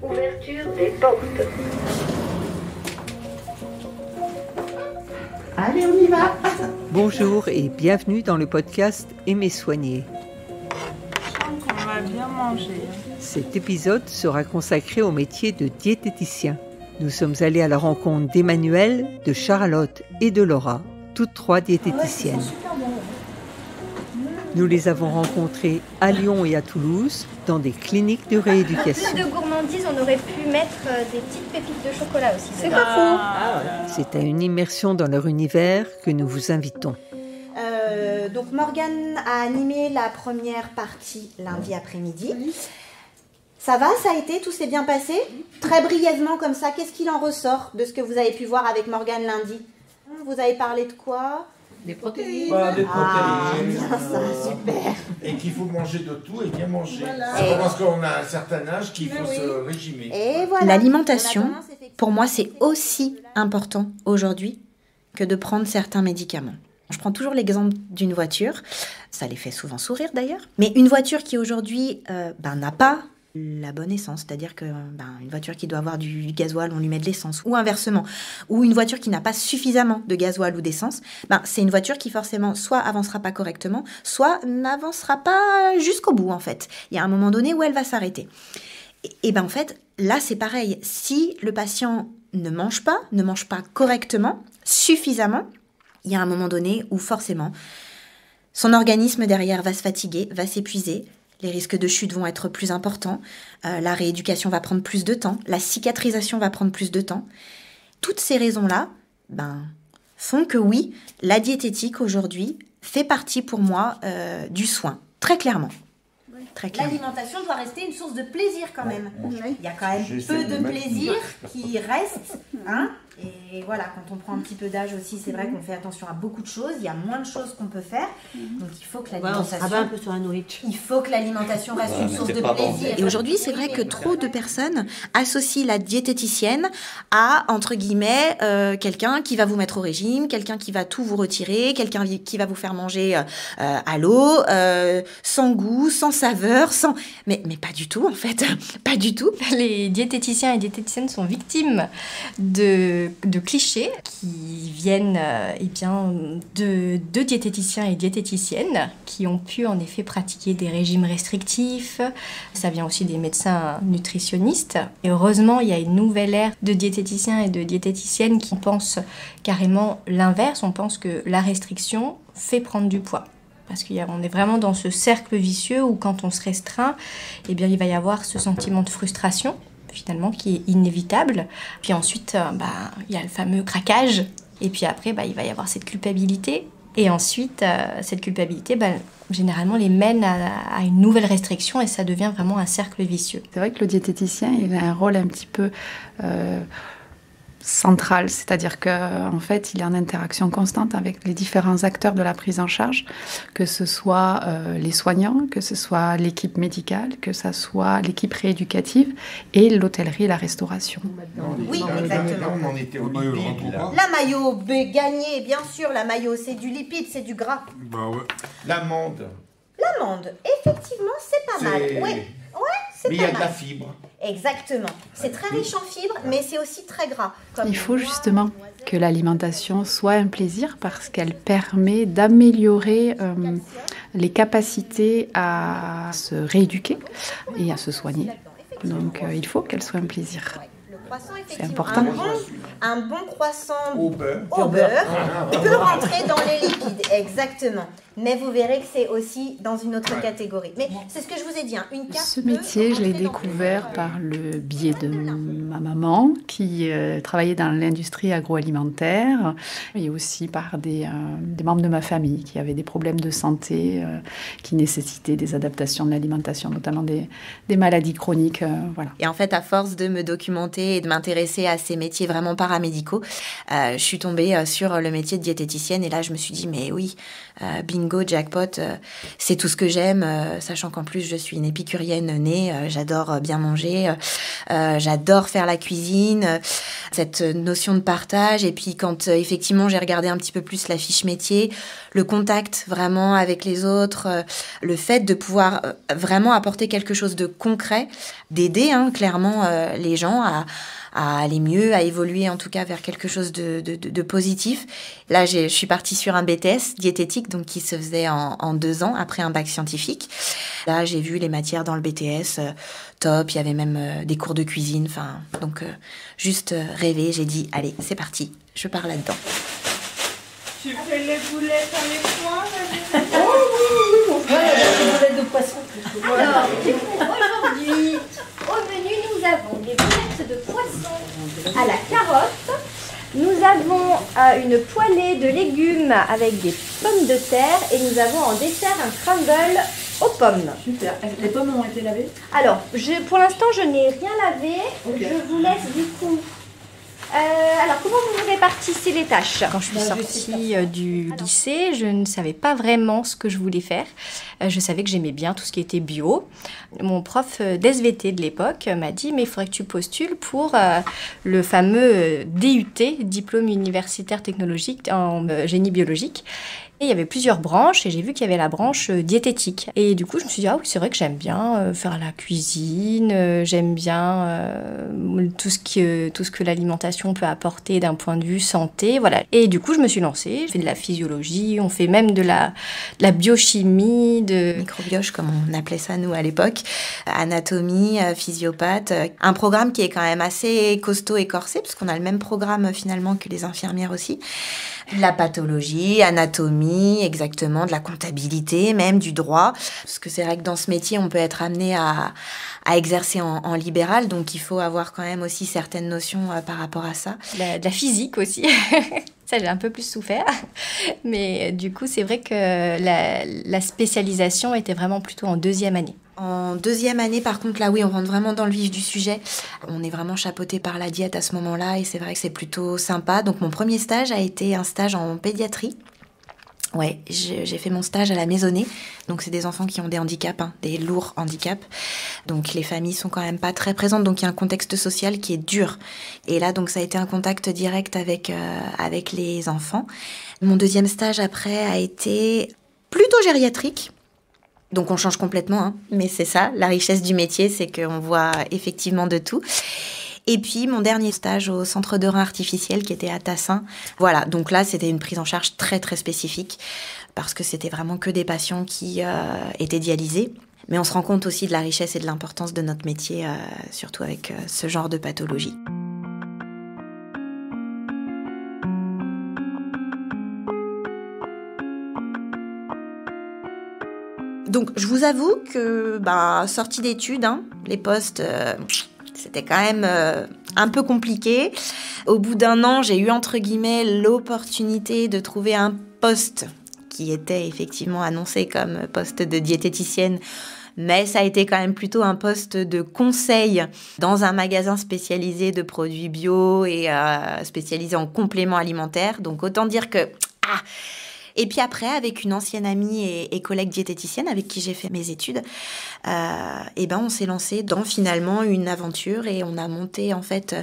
Ouverture des portes. Allez, on y va. Bonjour et bienvenue dans le podcast Aimer soigner. Je sens qu'on va bien manger. Cet épisode sera consacré au métier de diététicien. Nous sommes allés à la rencontre d'Emmanuelle, de Charlotte et de Laura, toutes trois diététiciennes. Nous les avons rencontrées à Lyon et à Toulouse, dans des cliniques de rééducation. Plus de gourmandise, on aurait pu mettre des petites pépites de chocolat aussi. C'est pas faux. C'est à une immersion dans leur univers que nous vous invitons. Donc Morgane a animé la première partie lundi après-midi. Ça va, ça a été, tout s'est bien passé? Très brièvement comme ça, qu'est-ce qu'il en ressort de ce que vous avez pu voir avec Morgane lundi? Vous avez parlé de quoi? Des protéines. Voilà, des protéines. Ah, bien ça, super. Et qu'il faut manger de tout et bien manger. Voilà. C'est pas parce qu'on a un certain âge qu'il faut se régimer. Et voilà. L'alimentation, pour moi, c'est aussi important aujourd'hui que de prendre certains médicaments. Je prends toujours l'exemple d'une voiture, ça les fait souvent sourire d'ailleurs, mais une voiture qui aujourd'hui n'a pas la bonne essence, c'est-à-dire que une voiture qui doit avoir du gasoil, on lui met de l'essence, ou inversement, ou une voiture qui n'a pas suffisamment de gasoil ou d'essence, c'est une voiture qui forcément soit avancera pas correctement, soit n'avancera pas jusqu'au bout en fait. Il y a un moment donné où elle va s'arrêter. Et en fait, là c'est pareil, si le patient ne mange pas correctement, suffisamment, il y a un moment donné où forcément son organisme derrière va se fatiguer, va s'épuiser, les risques de chute vont être plus importants, la rééducation va prendre plus de temps, la cicatrisation va prendre plus de temps. Toutes ces raisons-là font que oui, la diététique aujourd'hui fait partie pour moi du soin, très clairement. Très clairement. L'alimentation doit rester une source de plaisir quand même. Il y a quand même peu de plaisir qui reste. Et voilà, quand on prend un petit peu d'âge aussi, c'est vrai qu'on fait attention à beaucoup de choses. Il y a moins de choses qu'on peut faire. Donc il faut que l'alimentation, un peu sur la nourriture. il faut que l'alimentation reste une source de plaisir. Et aujourd'hui, c'est vrai que trop de personnes associent la diététicienne à, entre guillemets, quelqu'un qui va vous mettre au régime, quelqu'un qui va tout vous retirer, quelqu'un qui va vous faire manger à l'eau, sans goût, sans saveur, sans... Mais pas du tout, en fait. Pas du tout. Les diététiciens et diététiciennes sont victimes de clichés qui viennent de diététiciens et diététiciennes qui ont pu en effet pratiquer des régimes restrictifs. Ça vient aussi des médecins nutritionnistes. Et heureusement, il y a une nouvelle ère de diététiciens et de diététiciennes qui pensent carrément l'inverse. On pense que la restriction fait prendre du poids. Parce qu'on est vraiment dans ce cercle vicieux où quand on se restreint, il va y avoir ce sentiment de frustration, finalement, qui est inévitable. Puis ensuite, il y a le fameux craquage. Et puis après, il va y avoir cette culpabilité. Et ensuite, cette culpabilité, généralement, les mène à une nouvelle restriction et ça devient vraiment un cercle vicieux. C'est vrai que le diététicien, il a un rôle un petit peu central, c'est-à-dire qu'en fait, il est en interaction constante avec les différents acteurs de la prise en charge, que ce soit les soignants, que ce soit l'équipe médicale, que ce soit l'équipe rééducative et l'hôtellerie et la restauration. Oui, exactement. On en était au lipide, là. La mayo gagnée, bien sûr, la mayo, c'est du lipide, c'est du gras. L'amande. L'amande, effectivement, c'est pas mal. Oui, c'est Mais il y pas a de la mal. fibre. Exactement. C'est très riche en fibres, mais c'est aussi très gras. Il faut justement que l'alimentation soit un plaisir parce qu'elle permet d'améliorer les capacités à se rééduquer et à se soigner. Donc il faut qu'elle soit un plaisir. Croissant, C'est important. Un bon croissant Au beurre. peut rentrer dans les lipides, exactement. Mais vous verrez que c'est aussi dans une autre catégorie. Mais c'est ce que je vous ai dit, une carte. Ce métier, je l'ai découvert par le biais de ma maman qui travaillait dans l'industrie agroalimentaire et aussi par des membres de ma famille qui avaient des problèmes de santé qui nécessitaient des adaptations de l'alimentation, notamment des maladies chroniques. Voilà. Et en fait, à force de me documenter et de m'intéresser à ces métiers vraiment paramédicaux, je suis tombée sur le métier de diététicienne et là, je me suis dit, mais oui, bingo, bingo, jackpot, c'est tout ce que j'aime, sachant qu'en plus je suis une épicurienne née, j'adore bien manger, j'adore faire la cuisine, cette notion de partage. Et puis quand effectivement j'ai regardé un petit peu plus la fiche métier, le contact vraiment avec les autres, le fait de pouvoir vraiment apporter quelque chose de concret, d'aider clairement les gens à aller mieux, à évoluer en tout cas vers quelque chose de positif. Là, je suis partie sur un BTS diététique, donc qui se faisait en 2 ans après un bac scientifique. Là, j'ai vu les matières dans le BTS, top, il y avait même des cours de cuisine, donc juste rêver, j'ai dit, allez, c'est parti, je pars là-dedans. Tu fais les boulettes avec moi? Oh oui, on fera les boulettes de poisson. Alors, du coup, aujourd'hui, au menu, nous avons des boulettes de poisson à la carotte. Nous avons une poêlée de légumes avec des pommes de terre et nous avons en dessert un crumble aux pommes. Super. Les pommes ont été lavées? Alors, pour l'instant, je n'ai rien lavé. Okay. Je vous laisse du coup... alors, comment vous répartissez les tâches? Quand je suis sortie du lycée, je ne savais pas vraiment ce que je voulais faire. Je savais que j'aimais bien tout ce qui était bio. Mon prof d'SVT de l'époque m'a dit « mais il faudrait que tu postules pour le fameux DUT, diplôme universitaire technologique en génie biologique ». Et il y avait plusieurs branches et j'ai vu qu'il y avait la branche diététique. Et du coup, je me suis dit, ah oui, c'est vrai que j'aime bien faire la cuisine, j'aime bien tout ce que l'alimentation peut apporter d'un point de vue santé, voilà. Et du coup, je me suis lancée, je fais de la physiologie, on fait même de la biochimie, de... Microbioche, comme on appelait ça, nous, à l'époque. Anatomie, physiopathe. Un programme qui est quand même assez costaud et corsé, parce qu'on a le même programme, finalement, que les infirmières aussi. De la pathologie, anatomie, exactement, de la comptabilité, même du droit. Parce que c'est vrai que dans ce métier, on peut être amené à exercer en libéral, donc il faut avoir quand même aussi certaines notions par rapport à ça. De la physique aussi. Ça, j'ai un peu plus souffert. Mais du coup, c'est vrai que la spécialisation était vraiment plutôt en 2e année. En 2e année, par contre, là, oui, on rentre vraiment dans le vif du sujet. On est vraiment chapeauté par la diète à ce moment-là et c'est vrai que c'est plutôt sympa. Donc, mon premier stage a été un stage en pédiatrie. Ouais, j'ai fait mon stage à la Maisonnée. Donc, c'est des enfants qui ont des handicaps, des lourds handicaps. Donc, les familles sont quand même pas très présentes. Donc, il y a un contexte social qui est dur. Et là, donc, ça a été un contact direct avec les enfants. Mon 2e stage, après, a été plutôt gériatrique. Donc on change complètement, mais c'est ça, la richesse du métier, c'est qu'on voit effectivement de tout. Et puis mon dernier stage au centre de rein artificiel qui était à Tassin. Voilà, donc là c'était une prise en charge très très spécifique parce que c'était vraiment que des patients qui étaient dialysés. Mais on se rend compte aussi de la richesse et de l'importance de notre métier, surtout avec ce genre de pathologie. Donc, je vous avoue que, sortie d'études, les postes, c'était quand même un peu compliqué. Au bout d'1 an, j'ai eu, entre guillemets, l'opportunité de trouver un poste qui était effectivement annoncé comme poste de diététicienne. Mais ça a été quand même plutôt un poste de conseil dans un magasin spécialisé de produits bio et spécialisé en compléments alimentaires. Donc, autant dire que... Et puis après, avec une ancienne amie et collègue diététicienne avec qui j'ai fait mes études, on s'est lancé dans finalement une aventure et on a monté en fait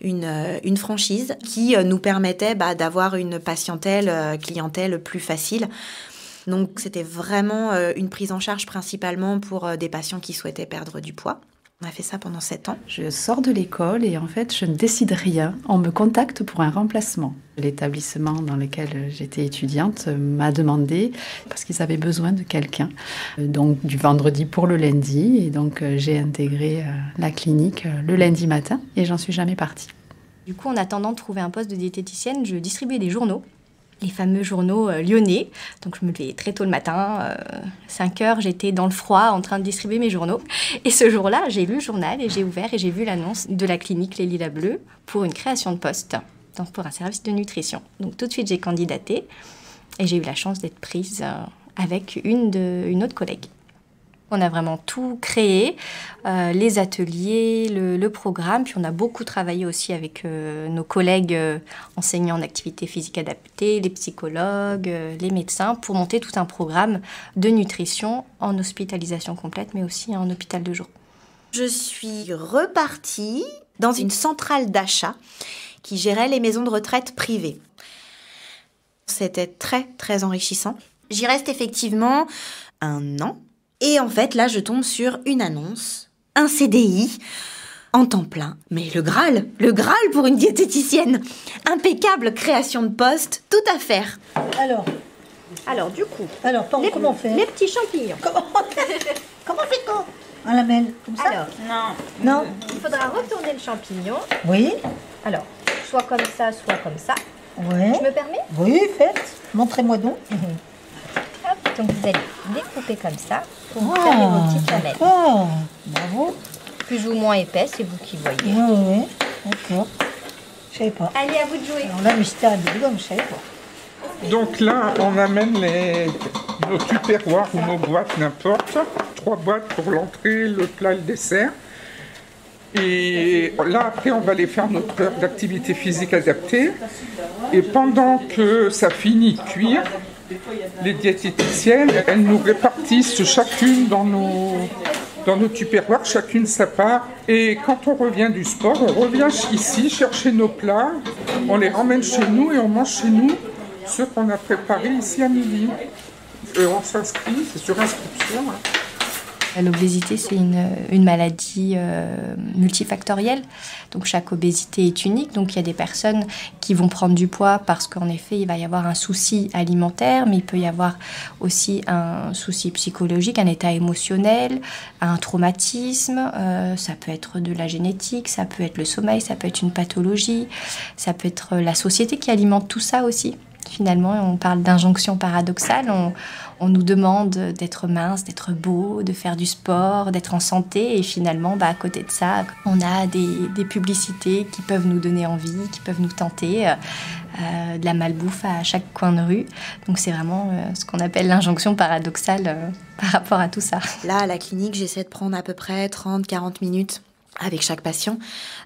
une franchise qui nous permettait d'avoir une clientèle plus facile. Donc c'était vraiment une prise en charge principalement pour des patients qui souhaitaient perdre du poids. On a fait ça pendant 7 ans. Je sors de l'école et en fait, je ne décide rien. On me contacte pour un remplacement. L'établissement dans lequel j'étais étudiante m'a demandé, parce qu'ils avaient besoin de quelqu'un, donc du vendredi pour le lundi. Et donc, j'ai intégré la clinique le lundi matin et j'en suis jamais partie. Du coup, en attendant de trouver un poste de diététicienne, je distribuais des journaux. Les fameux journaux lyonnais. Donc je me levais très tôt le matin, 5 heures, j'étais dans le froid en train de distribuer mes journaux. Et ce jour-là, j'ai lu le journal et j'ai ouvert et j'ai vu l'annonce de la clinique Les Lilas Bleus pour une création de poste, donc pour un service de nutrition. Donc tout de suite, j'ai candidaté et j'ai eu la chance d'être prise avec une autre collègue. On a vraiment tout créé, les ateliers, le programme. Puis on a beaucoup travaillé aussi avec nos collègues enseignants en activité physique adaptée, les psychologues, les médecins, pour monter tout un programme de nutrition en hospitalisation complète, mais aussi en hôpital de jour. Je suis repartie dans une centrale d'achat qui gérait les maisons de retraite privées. C'était très, très enrichissant. J'y reste effectivement 1 an. Et en fait, là, je tombe sur une annonce, un CDI, en temps plein. Mais le Graal pour une diététicienne. Impeccable création de poste, tout à faire. Alors du coup, comment on fait? les petits champignons. Comment fait-on? On la mêle comme ça? Alors, Non. il faudra retourner le champignon. Oui. Alors, soit comme ça, soit comme ça. Ouais. Je me permets? Oui, faites. Montrez-moi donc. Hop, donc vous allez découper comme ça pour vous faire vos petites lamelles. Oh, bravo. Plus ou moins épaisse, c'est vous qui voyez. Oui, d'accord. Je savais pas. Allez, à vous de jouer. Alors là, mystère de gomme, je savais pas. Donc là, on amène nos tupperwares ou nos boîtes, n'importe. 3 boîtes pour l'entrée, le plat, le dessert. Et là, après, on va aller faire notre heure d'activité physique adaptée. Et pendant que ça finit de cuire, les diététiciennes, elles nous répartissent chacune dans nos tupperwares, chacune sa part. Et quand on revient du sport, on revient ici chercher nos plats, on les ramène chez nous et on mange chez nous ceux qu'on a préparés ici à midi. On s'inscrit, c'est sur inscription. L'obésité, c'est une maladie multifactorielle. Donc chaque obésité est unique. Donc il y a des personnes qui vont prendre du poids parce qu'en effet, il va y avoir un souci alimentaire, mais il peut y avoir aussi un souci psychologique, un état émotionnel, un traumatisme. Ça peut être de la génétique, ça peut être le sommeil, ça peut être une pathologie, ça peut être la société qui alimente tout ça aussi. Finalement, on parle d'injonction paradoxale. On nous demande d'être mince, d'être beau, de faire du sport, d'être en santé. Et finalement, à côté de ça, on a des publicités qui peuvent nous donner envie, qui peuvent nous tenter, de la malbouffe à chaque coin de rue. Donc c'est vraiment ce qu'on appelle l'injonction paradoxale par rapport à tout ça. Là, à la clinique, j'essaie de prendre à peu près 30-40 minutes avec chaque patient.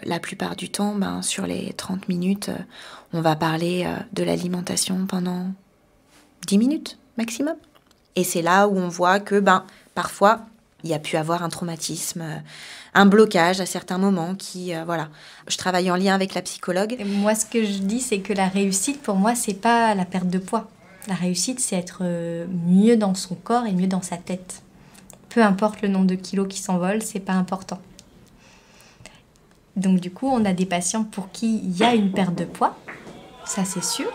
La plupart du temps, sur les 30 minutes, on va parler de l'alimentation pendant 10 minutes maximum. Et c'est là où on voit que parfois, il y a pu avoir un traumatisme, un blocage à certains moments qui, voilà. Je travaille en lien avec la psychologue. Et moi, ce que je dis, c'est que la réussite, pour moi, c'est pas la perte de poids. La réussite, c'est être mieux dans son corps et mieux dans sa tête. Peu importe le nombre de kilos qui s'envolent, c'est pas important. Donc du coup, on a des patients pour qui il y a une perte de poids, ça c'est sûr.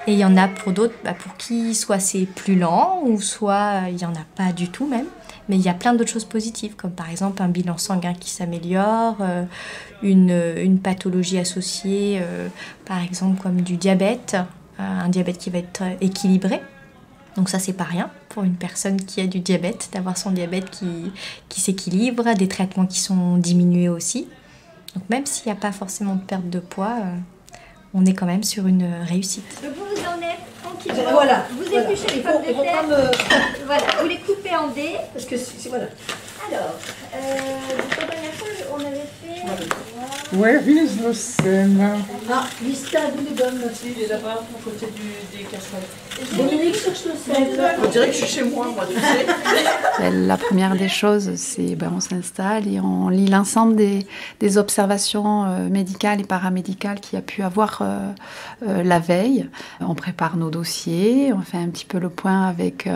Et il y en a pour d'autres pour qui soit c'est plus lent ou soit il n'y en a pas du tout même. Mais il y a plein d'autres choses positives, comme par exemple un bilan sanguin qui s'améliore, une pathologie associée, par exemple comme du diabète, un diabète qui va être équilibré. Donc ça, c'est pas rien pour une personne qui a du diabète, d'avoir son diabète qui s'équilibre, des traitements qui sont diminués aussi. Donc même s'il n'y a pas forcément de perte de poids, on est quand même sur une réussite. Donc vous en êtes tranquillement. Voilà. Vous épluchez les pommes de terre. Voilà, vous les coupez en dés. Parce que c'est voilà. Alors, la dernière fois, on avait fait... Where is the scène? Ah, Lista, vous les donne aussi. Il est là-bas, à côté des casseroles. Dominique cherche le sel. On dirait que je suis chez moi, tu sais. La première des choses, c'est on s'installe et on lit l'ensemble des observations médicales et paramédicales qu'il y a pu avoir la veille. On prépare nos dossiers, on fait un petit peu le point avec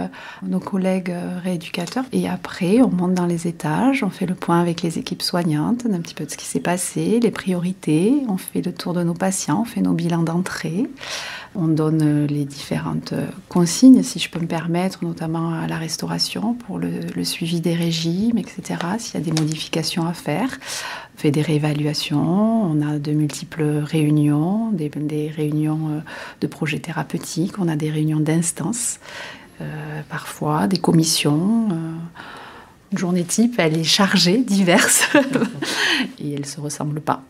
nos collègues rééducateurs. Et après, on monte dans les étages, on fait le point avec les équipes soignantes, un petit peu de ce qui s'est passé, les priorités. On fait le tour de nos patients, on fait nos bilans d'entrée. On donne les différentes consignes, si je peux me permettre, notamment à la restauration, pour le suivi des régimes, etc., s'il y a des modifications à faire. On fait des réévaluations, on a de multiples réunions, des réunions de projets thérapeutiques, on a des réunions d'instances, parfois des commissions. Une journée type, elle est chargée, diverse, et elle ne se ressemble pas.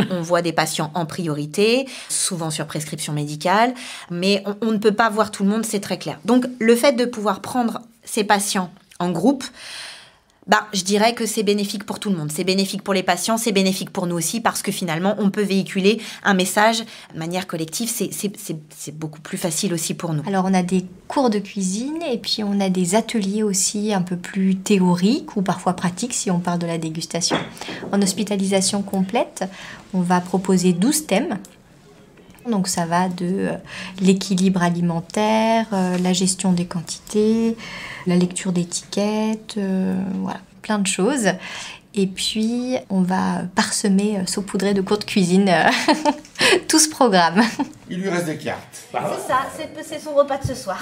On voit des patients en priorité, souvent sur prescription médicale, mais on ne peut pas voir tout le monde, c'est très clair. Donc, le fait de pouvoir prendre ces patients en groupe, je dirais que c'est bénéfique pour tout le monde. C'est bénéfique pour les patients, c'est bénéfique pour nous aussi, parce que finalement, on peut véhiculer un message de manière collective. C'est beaucoup plus facile aussi pour nous. Alors, on a des cours de cuisine et puis on a des ateliers aussi un peu plus théoriques ou parfois pratiques si on parle de la dégustation. En hospitalisation complète, on va proposer 12 thèmes. Donc ça va de l'équilibre alimentaire, la gestion des quantités, la lecture d'étiquettes, voilà, plein de choses. Et puis on va parsemer, saupoudrer de cours de cuisine tout ce programme. Il lui reste des cartes. C'est ça, c'est son repas de ce soir.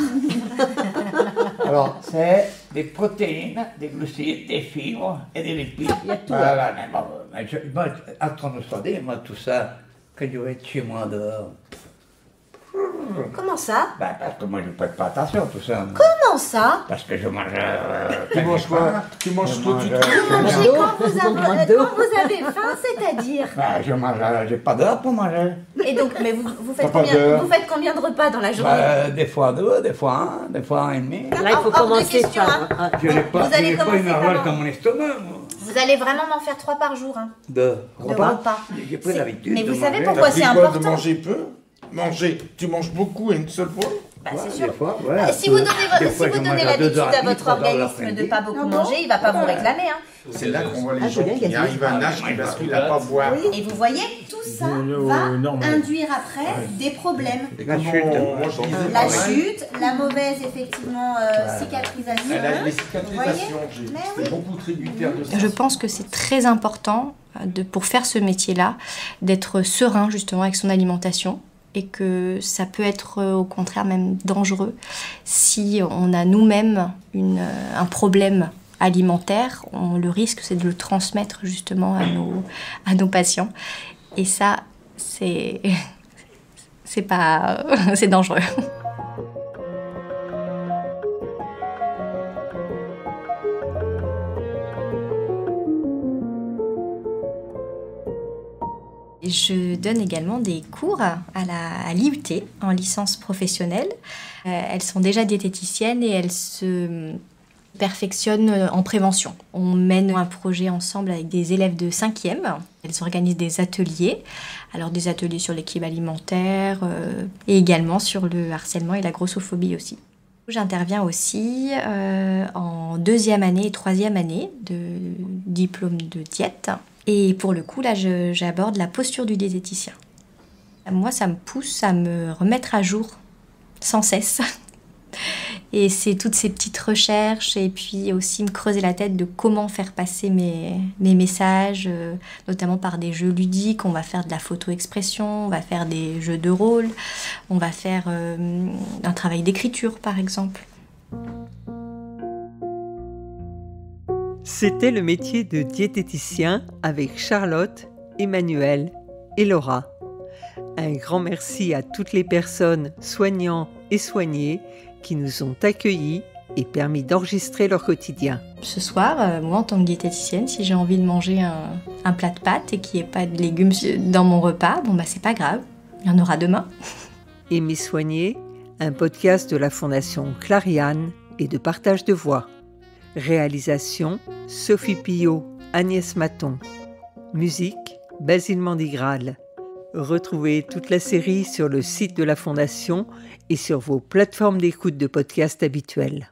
Alors, c'est des protéines, des glucides, des fibres et des lipides. Il y a tout. Voilà, mais bon, moi, à 33 D, moi, tout ça, quand je vais être chez moi dehors. Comment ça? Parce que moi, je ne prête pas attention à tout ça. Comment ça? Parce que je mange... Tu manges quoi? Tu manges trop, tu Vous mangez quand vous avez faim, c'est-à-dire? Je mange, j'ai pas d'heure pour manger. Et donc, mais vous faites combien de repas dans la journée? Des fois 2, des fois 1, des fois 1,5. Là, il faut commencer par... Je n'ai pas une horloge dans mon estomac, moi. Vous allez vraiment m'en faire 3 par jour, hein? De repas. J'ai pris l'habitude. Mais vous savez pourquoi c'est important? De manger peu? Tu manges beaucoup à une seule fois? C'est sûr. Fois, voilà. Si vous donnez l'habitude à votre organisme de ne pas beaucoup manger, il ne va pas vous réclamer. Hein. C'est là qu'on voit les gens qui arrivent à un âge qui basculent à ne pas boire. Et vous voyez, tout ça va induire après des problèmes. La chute. La chute, la mauvaise, effectivement, cicatrisation. Les cicatrisations, j'ai beaucoup tributaire de ça. Je pense que c'est très important pour faire ce métier-là, d'être serein justement avec son alimentation. Et que ça peut être au contraire même dangereux si on a nous-mêmes un problème alimentaire. Le risque, c'est de le transmettre justement à nos patients. Et ça, c'est dangereux. Je donne également des cours à l'IUT en licence professionnelle. Elles sont déjà diététiciennes et elles se perfectionnent en prévention. On mène un projet ensemble avec des élèves de 5e. Elles organisent des ateliers, alors des ateliers sur l'équilibre alimentaire et également sur le harcèlement et la grossophobie aussi. J'interviens aussi en 2e année et 3e année de diplôme de diète. Et pour le coup, là, j'aborde la posture du diététicien. Moi, ça me pousse à me remettre à jour sans cesse. Et c'est toutes ces petites recherches et puis aussi me creuser la tête de comment faire passer mes messages, notamment par des jeux ludiques. On va faire de la photo-expression, on va faire des jeux de rôle, on va faire un travail d'écriture, par exemple. C'était le métier de diététicien avec Charlotte, Emmanuel et Laura. Un grand merci à toutes les personnes soignants et soignées qui nous ont accueillis et permis d'enregistrer leur quotidien. Ce soir, moi en tant que diététicienne, si j'ai envie de manger un plat de pâtes et qu'il n'y ait pas de légumes dans mon repas, c'est pas grave, il y en aura demain. Aimer soigner, un podcast de la Fondation Clariane et de partage de voix. Réalisation, Sophie Pillot, Agnès Maton. Musique, Basile Mandigral. Retrouvez toute la série sur le site de la Fondation et sur vos plateformes d'écoute de podcasts habituelles.